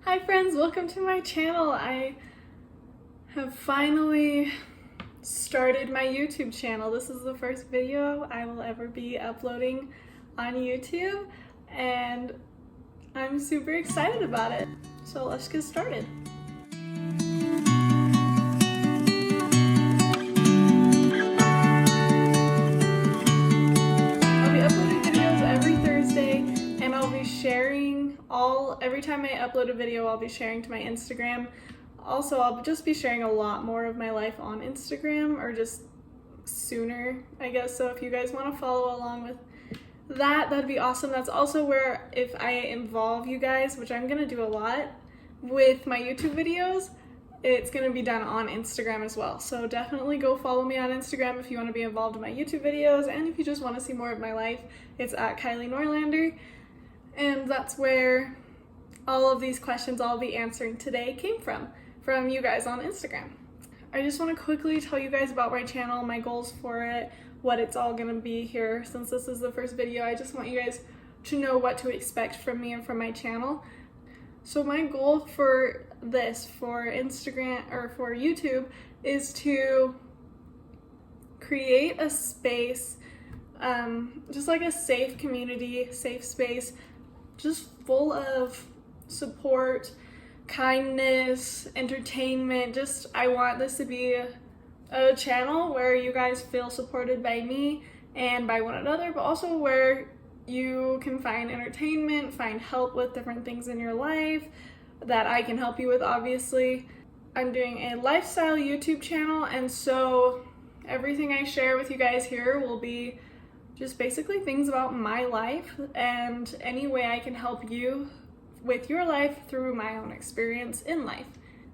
Hi friends, welcome to my channel. I have finally started my YouTube channel. This is the first video I will ever be uploading on YouTube and I'm super excited about it. So let's get started. I'll be uploading videos every Thursday and I'll be sharing every time I upload a video, I'll be sharing to my Instagram. Also, I'll just be sharing a lot more of my life on Instagram, or just sooner, I guess. So if you guys want to follow along with that, that'd be awesome. That's also where, if I involve you guys, which I'm gonna do a lot with my YouTube videos, it's gonna be done on Instagram as well. So definitely go follow me on Instagram if you want to be involved in my YouTube videos, and if you just want to see more of my life, it's at Kylie Norlander. And that's where all of these questions I'll be answering today came from you guys on Instagram. I just want to quickly tell you guys about my channel, my goals for it, what it's all going to be here. Since this is the first video, I just want you guys to know what to expect from me and from my channel. So my goal for this, for Instagram or for YouTube, is to create a space, just like a safe community, safe space, just full of support, kindness, entertainment. I want this to be a channel where you guys feel supported by me and by one another, but also where you can find entertainment, find help with different things in your life that I can help you with, obviously. I'm doing a lifestyle YouTube channel, and so everything I share with you guys here will be just basically things about my life and any way I can help you with your life through my own experience in life.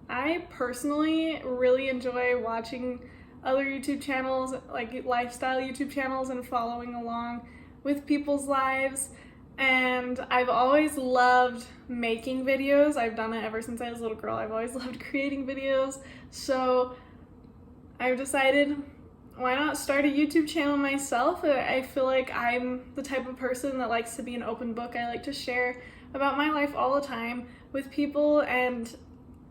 I personally really enjoy watching other YouTube channels, like lifestyle YouTube channels, and following along with people's lives. And I've always loved making videos. I've done it ever since I was a little girl. I've always loved creating videos. So I've decided, why not start a YouTube channel myself? I feel like I'm the type of person that likes to be an open book. I like to share about my life all the time with people, and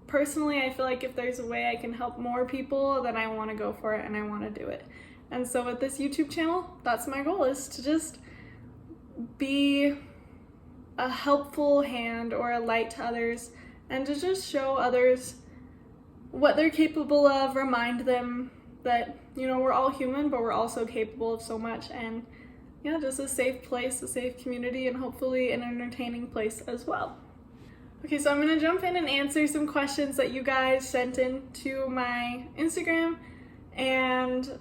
personally I feel like if there's a way I can help more people, then I want to go for it and I want to do it. And so with this YouTube channel, that's my goal, is to just be a helpful hand or a light to others, and to just show others what they're capable of, remind them that, you know, we're all human, but we're also capable of so much. And yeah, just a safe place, a safe community, and hopefully an entertaining place as well. Okay, so I'm gonna jump in and answer some questions that you guys sent in to my Instagram. And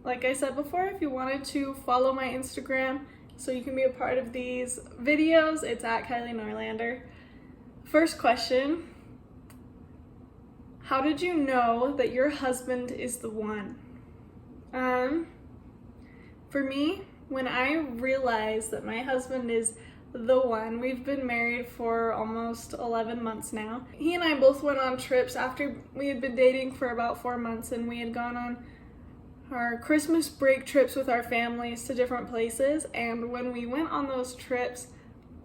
like I said before, if you wanted to follow my Instagram so you can be a part of these videos, it's at Kylie Norlander. First question: how did you know that your husband is the one? For me, when I realized that my husband is the one, we've been married for almost 11 months now. He and I both went on trips after we had been dating for about 4 months, and we had gone on our Christmas break trips with our families to different places. And when we went on those trips,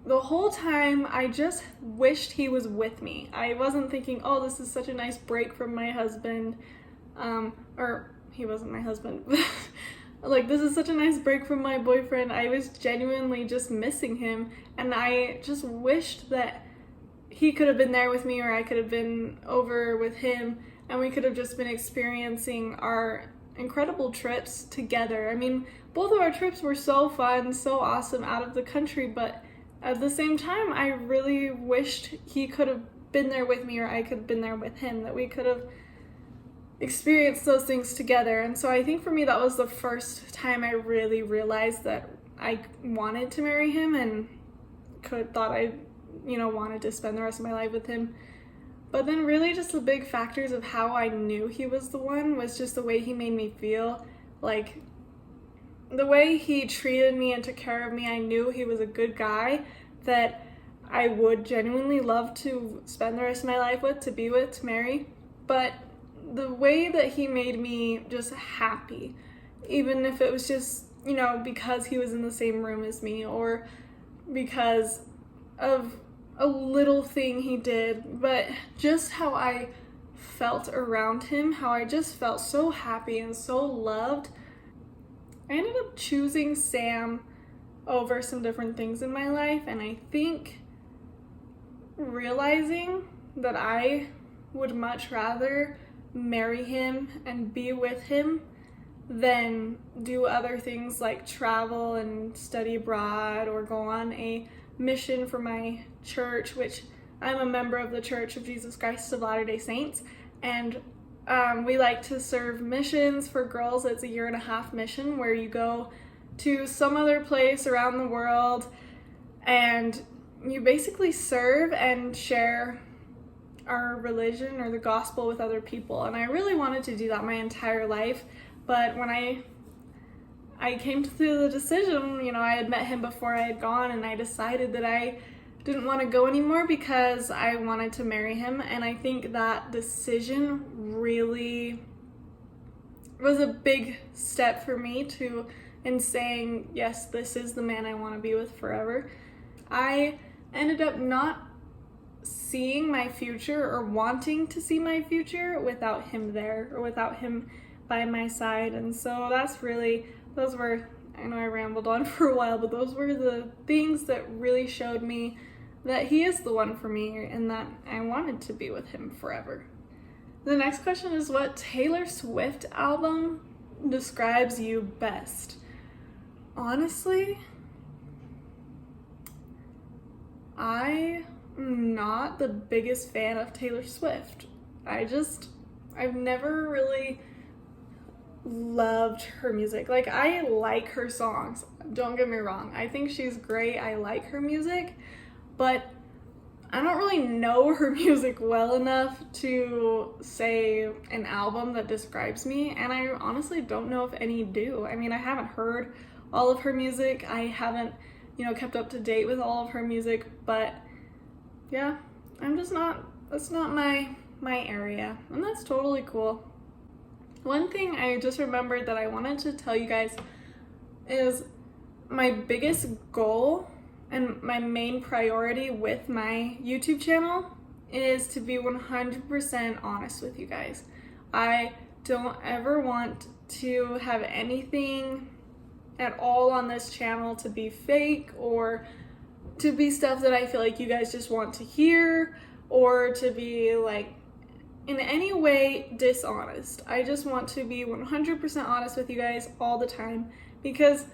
the whole time I just wished he was with me. I wasn't thinking, oh, this is such a nice break from my husband, or he wasn't my husband. Like, this is such a nice break from my boyfriend. I was genuinely just missing him, and I just wished that he could have been there with me, or I could have been over with him, and we could have just been experiencing our incredible trips together. I mean, both of our trips were so fun, so awesome, out of the country, but at the same time, I really wished he could have been there with me, or I could have been there with him, that we could have experienced those things together. And so I think for me, that was the first time I really realized that I wanted to marry him, and thought I, wanted to spend the rest of my life with him. But then really just the big factors of how I knew he was the one was just the way he made me feel. Like, the way he treated me and took care of me, I knew he was a good guy that I would genuinely love to spend the rest of my life with, to be with, to marry. But the way that he made me just happy, even if it was just, because he was in the same room as me, or because of a little thing he did, but just how I felt around him, how I just felt so happy and so loved. I ended up choosing Sam over some different things in my life, and I think realizing that I would much rather marry him and be with him than do other things like travel and study abroad or go on a mission for my church, which I'm a member of the Church of Jesus Christ of Latter-day Saints, and we like to serve missions for girls. It's a 1.5 year mission where you go to some other place around the world and you basically serve and share our religion or the gospel with other people. And I really wanted to do that my entire life, but when I came to the decision, you know, I had met him before I had gone, and I decided that I didn't want to go anymore because I wanted to marry him. And I think that decision really was a big step for me in saying, yes, this is the man I want to be with forever. I ended up not seeing my future or wanting to see my future without him there or without him by my side. And so those were, I know I rambled on for a while, but those were the things that really showed me that he is the one for me and that I wanted to be with him forever. The next question is, what Taylor Swift album describes you best? Honestly, I'm not the biggest fan of Taylor Swift. I've never really loved her music. Like, I like her songs, don't get me wrong. I think she's great. I like her music, but I don't really know her music well enough to say an album that describes me, and I honestly don't know if any do. I mean, I haven't heard all of her music. I haven't, kept up to date with all of her music, but yeah, that's not my area, and that's totally cool. One thing I just remembered that I wanted to tell you guys is my biggest goal and my main priority with my YouTube channel is to be 100% honest with you guys. I don't ever want to have anything at all on this channel to be fake or to be stuff that I feel like you guys just want to hear or to be like in any way dishonest. I just want to be 100% honest with you guys all the time because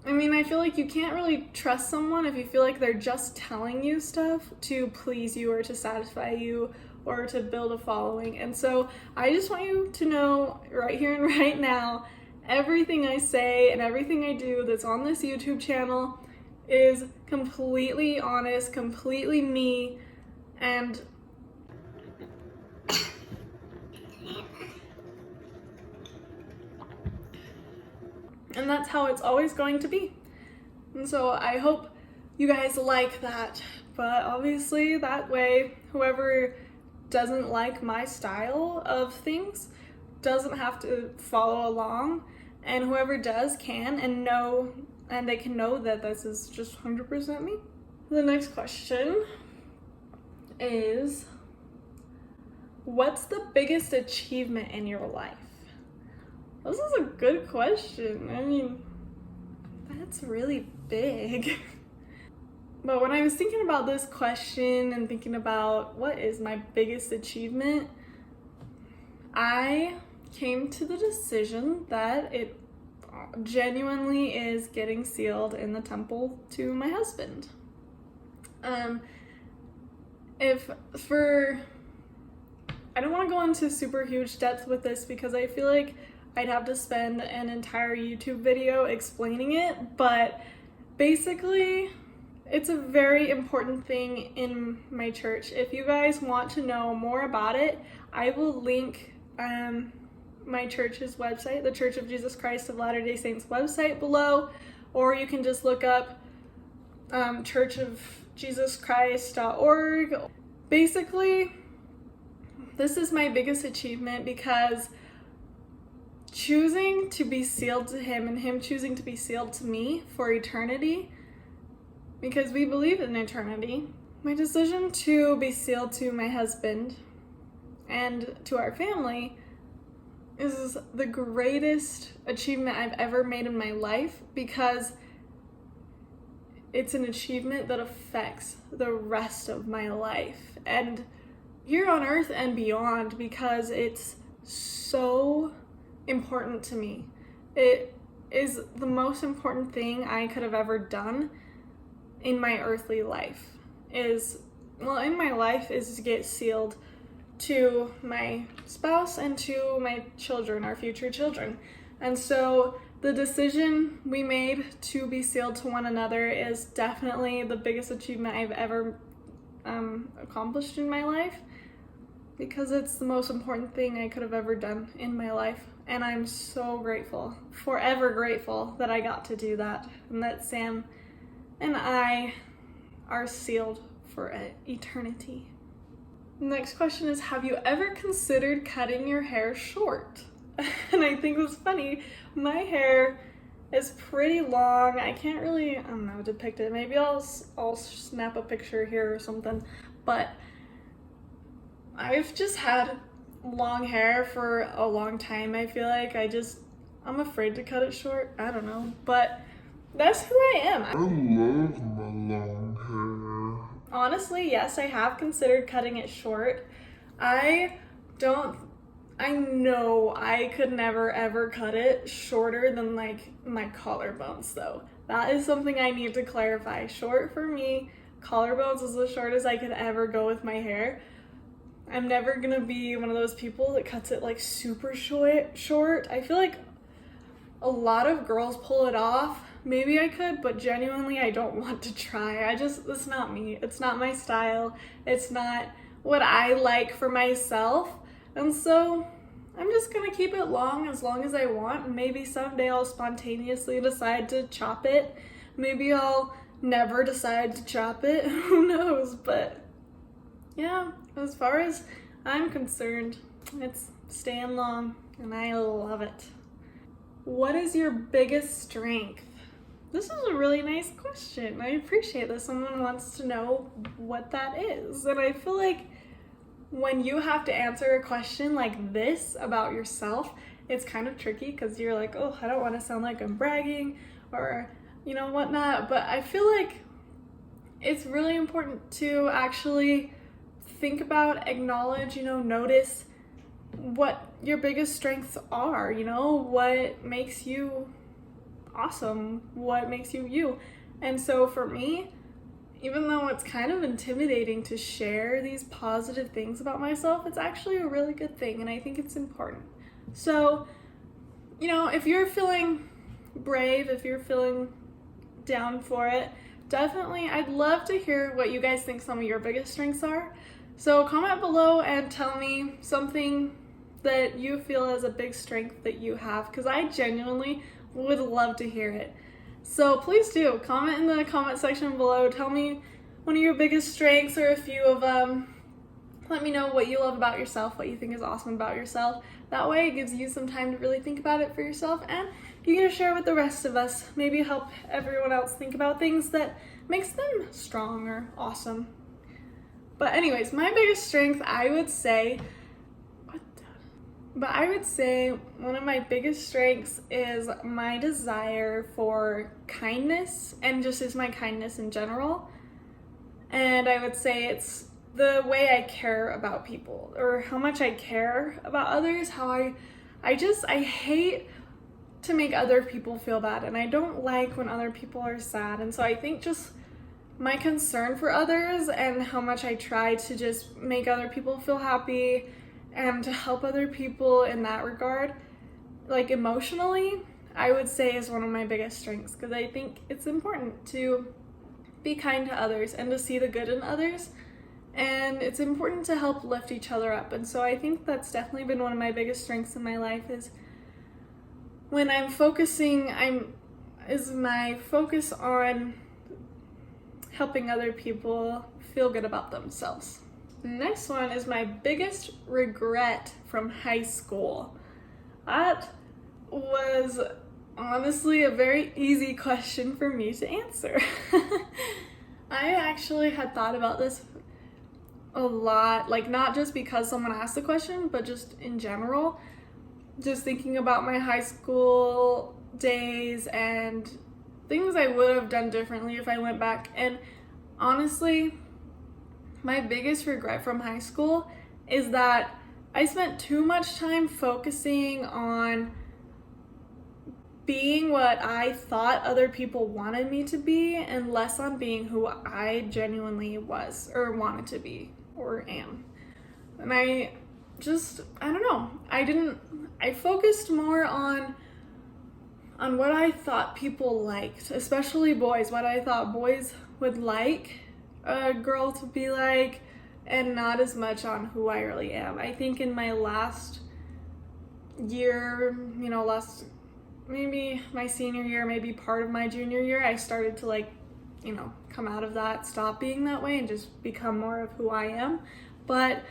I feel like you can't really trust someone if you feel like they're just telling you stuff to please you or to satisfy you or to build a following. And so I just want you to know right here and right now, everything I say and everything I do that's on this YouTube channel is completely honest, completely me, and that's how it's always going to be. And so I hope you guys like that, but obviously that way whoever doesn't like my style of things doesn't have to follow along, and whoever does can and they can know that this is just 100% me. The next question is, what's the biggest achievement in your life? This is a good question. That's really big. But when I was thinking about this question and thinking about what is my biggest achievement, I came to the decision that it genuinely is getting sealed in the temple to my husband. I don't want to go into super huge depth with this because I feel like I'd have to spend an entire YouTube video explaining it, but basically it's a very important thing in my church. If you guys want to know more about it, I will link my church's website, the Church of Jesus Christ of Latter-day Saints website below, or you can just look up churchofjesuschrist.org. Basically, this is my biggest achievement because choosing to be sealed to him and him choosing to be sealed to me for eternity, because we believe in eternity, My decision to be sealed to my husband and to our family is the greatest achievement I've ever made in my life, because it's an achievement that affects the rest of my life and here on earth and beyond, because it's so important to me. It is the most important thing I could have ever done in my earthly life is to get sealed to my spouse and to my children, our future children. And so the decision we made to be sealed to one another is definitely the biggest achievement I've ever accomplished in my life, because it's the most important thing I could have ever done in my life. And I'm so grateful, forever grateful, that I got to do that, and that Sam and I are sealed for eternity. Next question is, have you ever considered cutting your hair short? And I think it's funny, my hair is pretty long. I can't really, I don't know, depict it. Maybe I'll snap a picture here or something, but I've just had long hair for a long time. I feel like I'm afraid to cut it short. I don't know, but that's who I am. I love my long hair. Honestly, yes, I have considered cutting it short. I know I could never ever cut it shorter than like my collarbones though. That is something I need to clarify. Short for me, collarbones is the shortest I could ever go with my hair. I'm never gonna be one of those people that cuts it like super short. I feel like a lot of girls pull it off. Maybe I could, but genuinely I don't want to try. It's not me. It's not my style. It's not what I like for myself. And so I'm just gonna keep it long as I want. Maybe someday I'll spontaneously decide to chop it. Maybe I'll never decide to chop it. Who knows? But yeah, as far as I'm concerned, it's staying long and I love it. What is your biggest strength? This is a really nice question. I appreciate that someone wants to know what that is. And I feel like when you have to answer a question like this about yourself, it's kind of tricky because you're like, oh, I don't want to sound like I'm bragging or, whatnot. But I feel like it's really important to actually think about, acknowledge, notice what your biggest strengths are, what makes you awesome, what makes you you. And so for me, even though it's kind of intimidating to share these positive things about myself, it's actually a really good thing, and I think it's important. So, if you're feeling brave, if you're feeling down for it, definitely, I'd love to hear what you guys think some of your biggest strengths are. So comment below and tell me something that you feel is a big strength that you have, because I genuinely would love to hear it. So please do comment in the comment section below. Tell me one of your biggest strengths or a few of them. Let me know what you love about yourself, what you think is awesome about yourself. That way it gives you some time to really think about it for yourself, and you get to share with the rest of us. Maybe help everyone else think about things that makes them strong or awesome. But anyways, my biggest strength, I would say one of my biggest strengths is my desire for kindness, and just is my kindness in general. And I would say it's the way I care about people, or how much I care about others, how I hate to make other people feel bad, and I don't like when other people are sad. And so I think just my concern for others and how much I try to just make other people feel happy and to help other people in that regard, like emotionally, I would say is one of my biggest strengths, because I think it's important to be kind to others and to see the good in others, and it's important to help lift each other up. And so I think that's definitely been one of my biggest strengths in my life, is when I'm focusing, is my focus on helping other people feel good about themselves. Next one is my biggest regret from high school. That was honestly a very easy question for me to answer. I actually had thought about this a lot, like not just because someone asked the question, but just in general. Just thinking about my high school days and things I would have done differently if I went back. And honestly, my biggest regret from high school is that I spent too much time focusing on being what I thought other people wanted me to be and less on being who I genuinely was or wanted to be or am. And I don't know. I focused more on what I thought people liked, especially boys, what I thought boys would like a girl to be like, and not as much on who I really am. I think in my last year, maybe my senior year, maybe part of my junior year, I started to come out of that, stop being that way, and just become more of who I am. But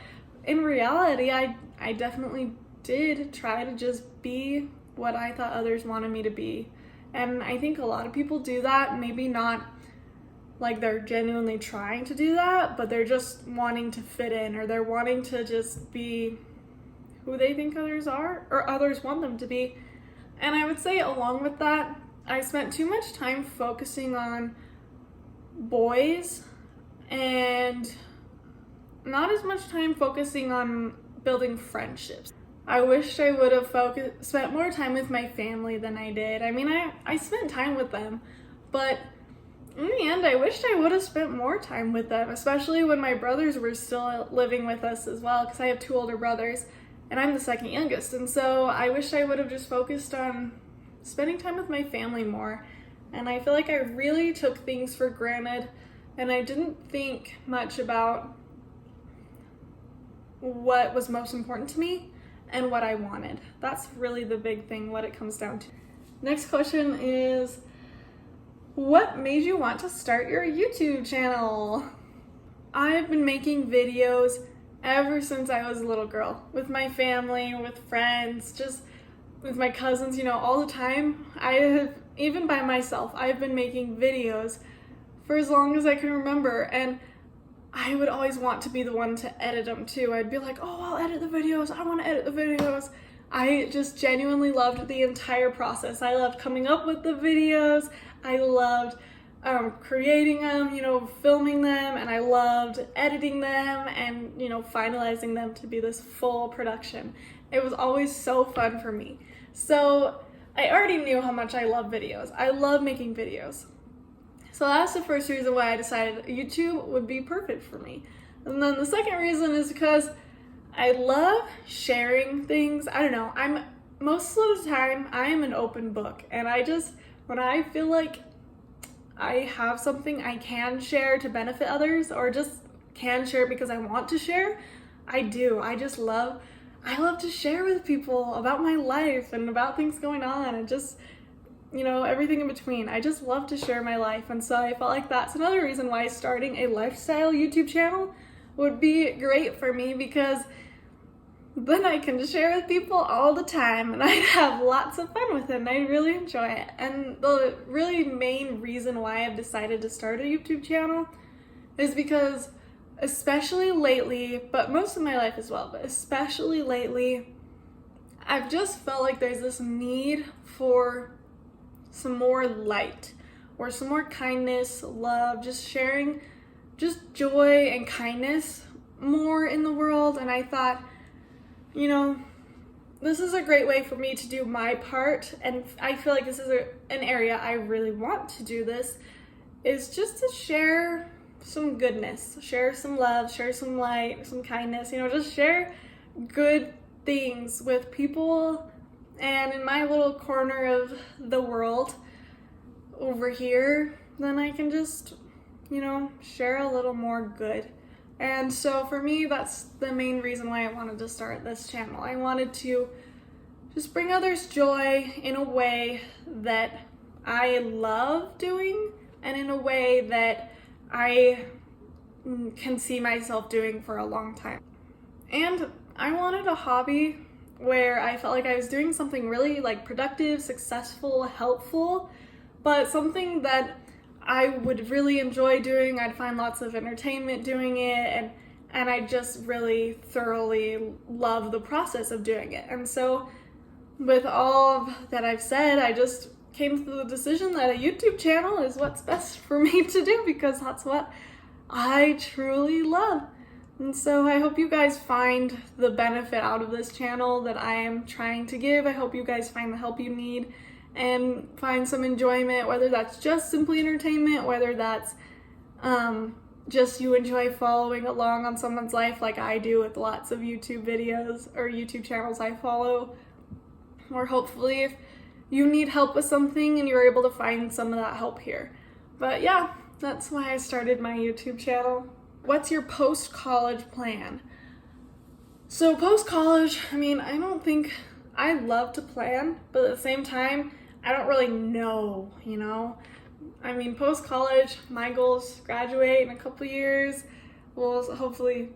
in reality, I definitely did try to just be what I thought others wanted me to be. And I think a lot of people do that, maybe not like they're genuinely trying to do that, but they're just wanting to fit in, or they're wanting to just be who they think others are, or others want them to be. And I would say along with that, I spent too much time focusing on boys and not as much time focusing on building friendships. I wish I would have spent more time with my family than I did. I mean, I spent time with them, but in the end, I wished I would have spent more time with them, especially when my brothers were still living with us as well, because I have 2 older brothers, and I'm the second youngest. And so I wish I would have just focused on spending time with my family more. And I feel like I really took things for granted, and I didn't think much about what was most important to me and what I wanted. That's really the big thing, what it comes down to. Next question is, what made you want to start your YouTube channel? I've been making videos ever since I was a little girl, with my family, with friends, just with my cousins, all the time. Even by myself, I've been making videos for as long as I can remember, and I would always want to be the one to edit them too. I'd be like, oh, I'll edit the videos, I want to edit the videos. I just genuinely loved the entire process. I loved coming up with the videos, I loved creating them, filming them, and I loved editing them and, finalizing them to be this full production. It was always so fun for me. So I already knew how much I love videos. I love making videos. So that's the first reason why I decided YouTube would be perfect for me. And then the second reason is because I love sharing things. I don't know, most of the time I am an open book, and when I feel like I have something I can share to benefit others, or just can share because I want to share, I do. I love to share with people about my life and about things going on, and just everything in between. I just love to share my life, and so I felt like that's another reason why starting a lifestyle YouTube channel would be great for me, because then I can share with people all the time, and I'd have lots of fun with it, and I really enjoy it. And the really main reason why I've decided to start a YouTube channel is because, especially lately, but most of my life as well, but especially lately, I've just felt like there's this need for some more light, or some more kindness, love, just sharing just joy and kindness more in the world. And I thought, this is a great way for me to do my part, and I feel like this is an area I really want to do this, is just to share some goodness, share some love, share some light, some kindness, just share good things with people. And in my little corner of the world over here, then I can just, share a little more good. And so for me, that's the main reason why I wanted to start this channel. I wanted to just bring others joy in a way that I love doing, and in a way that I can see myself doing for a long time. And I wanted a hobby where I felt like I was doing something really productive, successful, helpful, but something that I would really enjoy doing. I'd find lots of entertainment doing it, and I just really thoroughly love the process of doing it. And so with all that I've said, I just came to the decision that a YouTube channel is what's best for me to do, because that's what I truly love. And so I hope you guys find the benefit out of this channel that I am trying to give. I hope you guys find the help you need and find some enjoyment, whether that's just simply entertainment, whether that's just you enjoy following along on someone's life like I do with lots of YouTube videos or YouTube channels I follow, or hopefully if you need help with something and you're able to find some of that help here. But yeah, that's why I started my YouTube channel. What's your post-college plan? So post-college, I mean, I love to plan, but at the same time, I don't really know, you know? I mean, post-college, my goal is to graduate in a couple years. We'll hopefully,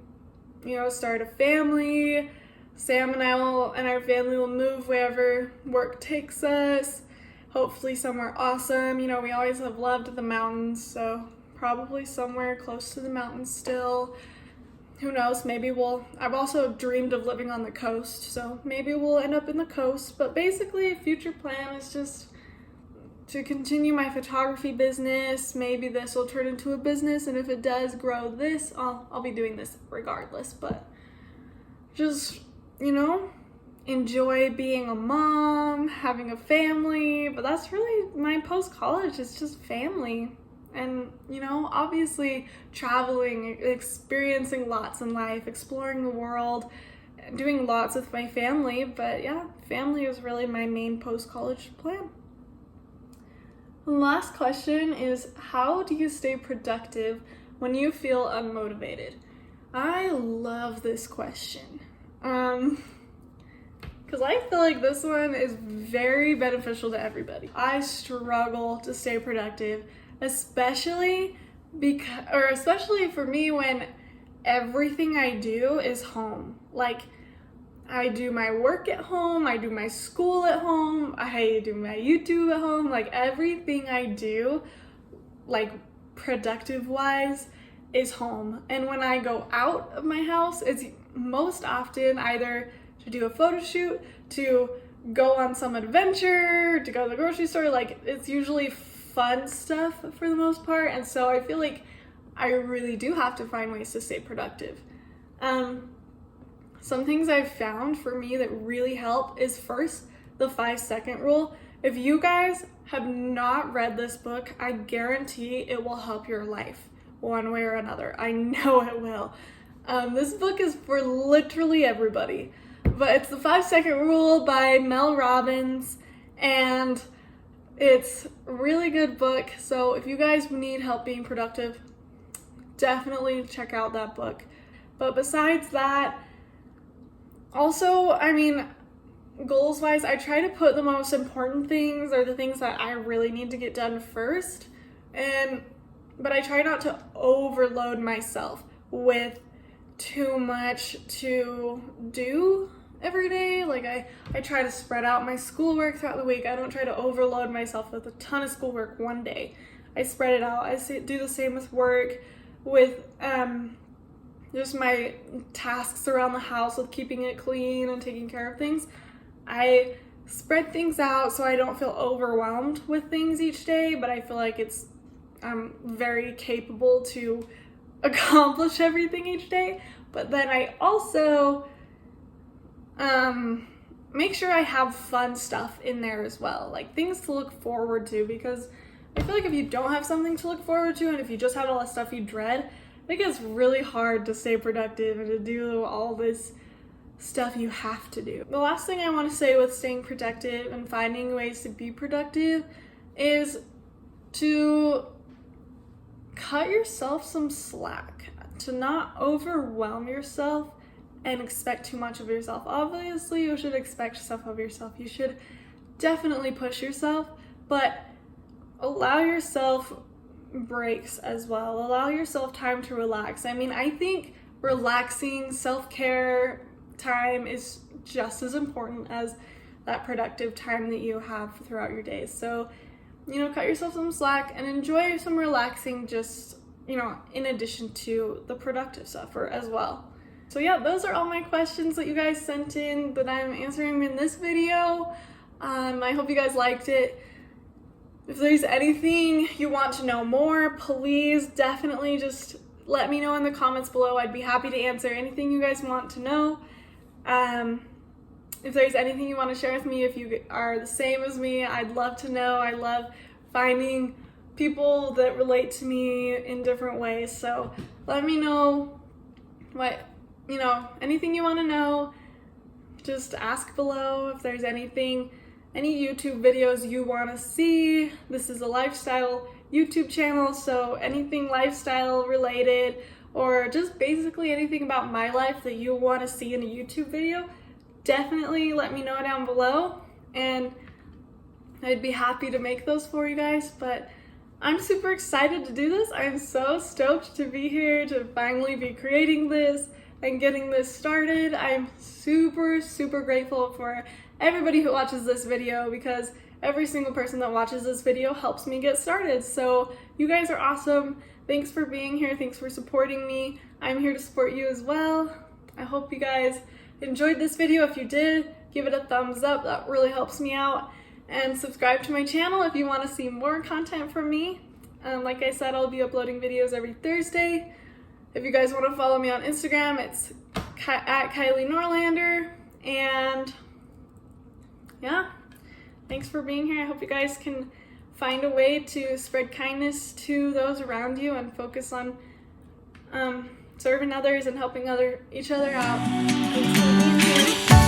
you know, start a family. Sam and our family will move wherever work takes us. Hopefully somewhere awesome. You know, we always have loved the mountains, so probably somewhere close to the mountains still. Who knows, I've also dreamed of living on the coast, so maybe we'll end up in the coast. But basically, a future plan is just to continue my photography business. Maybe this will turn into a business, and if it does grow this, I'll be doing this regardless. But just, you know, enjoy being a mom, having a family. But that's really my post-college, is just family. And, you know, obviously traveling, experiencing lots in life, exploring the world, doing lots with my family. But yeah, family is really my main post-college plan. The last question is, how do you stay productive when you feel unmotivated? I love this question. Because I feel like this one is very beneficial to everybody. I struggle to stay productive, especially for me when everything I do is home. Like, I do my work at home, I do my school at home, I do my YouTube at home. Like, everything I do, like productive wise, is home. And when I go out of my house, it's most often either to do a photo shoot, to go on some adventure, to go to the grocery store. Like, it's usually fun stuff for the most part. And so I feel like I really do have to find ways to stay productive. Some things I've found for me that really help is, first, the 5-second rule. If you guys have not read this book, I guarantee it will help your life one way or another. I know it will. This book is for literally everybody, but it's the 5-second rule by Mel Robbins, and it's a really good book. So if you guys need help being productive, definitely check out that book. But besides that, also, I mean, goals-wise, I try to put the most important things, or the things that I really need to get done first, but I try not to overload myself with too much to do every day. Like, I try to spread out my schoolwork throughout the week. I don't try to overload myself with a ton of schoolwork one day. I spread it out. I do the same with work, with just my tasks around the house, with keeping it clean and taking care of things. I spread things out so I don't feel overwhelmed with things each day, but I feel like I'm very capable to accomplish everything each day. But then I also make sure I have fun stuff in there as well, like things to look forward to, because I feel like if you don't have something to look forward to, and if you just have all the stuff you dread, it gets really hard to stay productive and to do all this stuff you have to do. The last thing I want to say with staying productive and finding ways to be productive is to cut yourself some slack, to not overwhelm yourself and expect too much of yourself. Obviously, you should expect stuff of yourself. You should definitely push yourself, but allow yourself breaks as well. Allow yourself time to relax. I mean, I think relaxing, self-care time is just as important as that productive time that you have throughout your day. So cut yourself some slack and enjoy some relaxing, just, in addition to the productive stuff as well. So yeah, those are all my questions that you guys sent in that I'm answering in this video. I hope you guys liked it. If there's anything you want to know more, please definitely just let me know in the comments below. I'd be happy to answer anything you guys want to know. If there's anything you want to share with me, if you are the same as me, I'd love to know. I love finding people that relate to me in different ways. So let me know anything you want to know. Just ask below if there's any YouTube videos you want to see. This is a lifestyle YouTube channel, so anything lifestyle related or just basically anything about my life that you want to see in a YouTube video, definitely let me know down below and I'd be happy to make those for you guys. But I'm super excited to do this. I'm so stoked to be here, to finally be creating this and getting this started. I'm super, super grateful for everybody who watches this video, because every single person that watches this video helps me get started. So you guys are awesome. Thanks for being here. Thanks for supporting me. I'm here to support you as well. I hope you guys enjoyed this video. If you did, give it a thumbs up. That really helps me out. And subscribe to my channel if you want to see more content from me. Like I said, I'll be uploading videos every Thursday. If you guys want to follow me on Instagram, it's at Kylie Norlander. And yeah, thanks for being here. I hope you guys can find a way to spread kindness to those around you and focus on serving others and helping each other out. Thanks for being here.